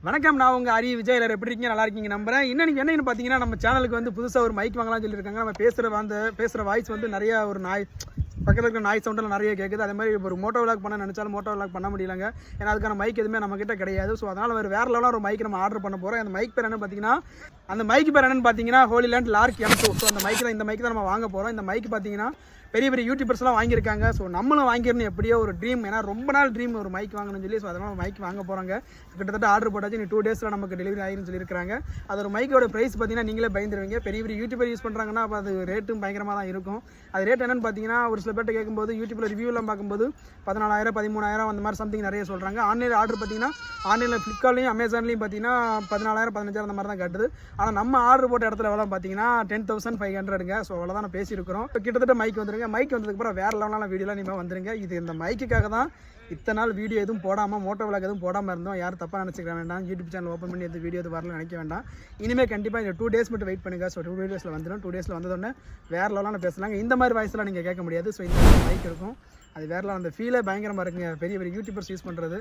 வணக்கம், நான் உங்கள் அரி விஜய். எல்லாரும் எப்படி இருக்கீங்க? நல்லா இருக்கீங்க நம்புறேன். என்னன்னு பார்த்தீங்கன்னா, நம்ம சேனலுக்கு வந்து புதுசாக ஒரு மைக் வாங்கலாம்னு சொல்லியிருக்காங்க. நம்ம பேசுகிற வாய்ஸ் வந்து நிறைய ஒரு பக்கத்தில் இருக்கிற நாய் சவுண்டில் நிறைய கேட்குது. அதே மாதிரி ஒரு மோட்டோ விளாக் பண்ண நினச்சாலும் மோட்டோ விளாக் பண்ண முடியலங்க. ஏன்னா அதுக்கான மைக் எதுவுமே நம்மக்கிட்ட கிடையாது. ஸோ அதனால் வேறு லெவலாக ஒரு மைக் நம்ம ஆர்டர் பண்ண போகிறோம். அந்த மைக் பேர் என்னன்னு பார்த்தீங்கன்னா ஹோலிலேண்ட் லார்க் M2. ஸோ அந்த மைக் தான் நம்ம வாங்க போகிறோம். இந்த மைக் பார்த்தீங்கன்னா பெரிய யூடியூபர்ஸ்லாம் வாங்கியிருக்காங்க. ஸோ நம்மளும் வாங்கிடணும், எப்படியோ ஒரு ட்ரீம். ஏன்னா ரொம்ப நாள் ட்ரீம் ஒரு மைக் வாங்கணும்னு சொல்லி. ஸோ அதனால் மைக் வாங்க போகிறாங்க. கிட்டத்தட்ட ஆர்டர் போட்டாச்சு. நீ 2 டேஸில் நமக்கு டெலிவரி ஆகிருன்னு சொல்லியிருக்காங்க. அது ஒரு மைக்கோட ப்ரைஸ் பார்த்தீங்கன்னா நீங்களே பயந்துருவீங்க. பெரிய யூடியூபர் யூஸ் பண்ணுறாங்கன்னா அப்போ அது ரேட்டும் பயங்கரமாக தான் இருக்கும். அது ரேட் என்னென்னு பார்த்தீங்கன்னா ஒரு சில பேர்ட்ட கேட்கும்போது யூடியூப்பில் ரிவ்யூலாம் பார்க்கும்போது 14,000 13,000 அந்த மாதிரி சம்திங் நிறைய சொல்கிறாங்க. ஆன்லைனில் ஆர்டர் பார்த்தீங்கன்னா ஆன்லைனில் ஃப்ளிப்கார்ட்லையும் அமேசான்லையும் பார்த்தீங்கன்னா 14,000 15,000 அந்த மாதிரி தான் காட்டுது. ஆனால் நம்ம ஆர்டர் போட்ட இடத்துல எவ்வளோ பார்த்தீங்கன்னா 10,500ங்க. ஸோ அவ்வளோ தான் பேசியிருக்கிறோம். இப்போ கிட்டத்தட்ட மைக் வந்துருங்க. மைக் வந்ததுக்கப்புறம் வேறு லெவலான வீடியோலாம் நீங்கள் வந்துருங்க. இது இந்த மைக்குக்காக தான் இத்தனை நாள் வீடியோ எதுவும் போடாமல், மோட்டோ விளாக் எதுவும் போடாமல் இருந்தோம். யாரும் தப்பாக நினச்சிக்க வேண்டாம். யூடியூப் சேனல் ஓப்பன் பண்ணி எது வீடியோ எது வரல நினைக்க வேண்டாம். இனிமேல் கண்டிப்பாக இந்த 2 டேஸ் மட்டும் வெயிட் பண்ணுங்கள். ஸோ 2 டேஸில் வந்துடும். 2 டேஸில் வந்ததோடனே வேறு லெவலான பேசலாங்க. இந்த மாதிரி வாய்ஸ்லாம் நீங்கள் கேட்க முடியாது. ஸோ இந்த மைக் இருக்கும். அது வேறு லெவல். அந்த ஃபீலே பயங்கரமாக இருக்குங்க. பெரிய யூடியூபர்ஸ் யூஸ் பண்ணுறது.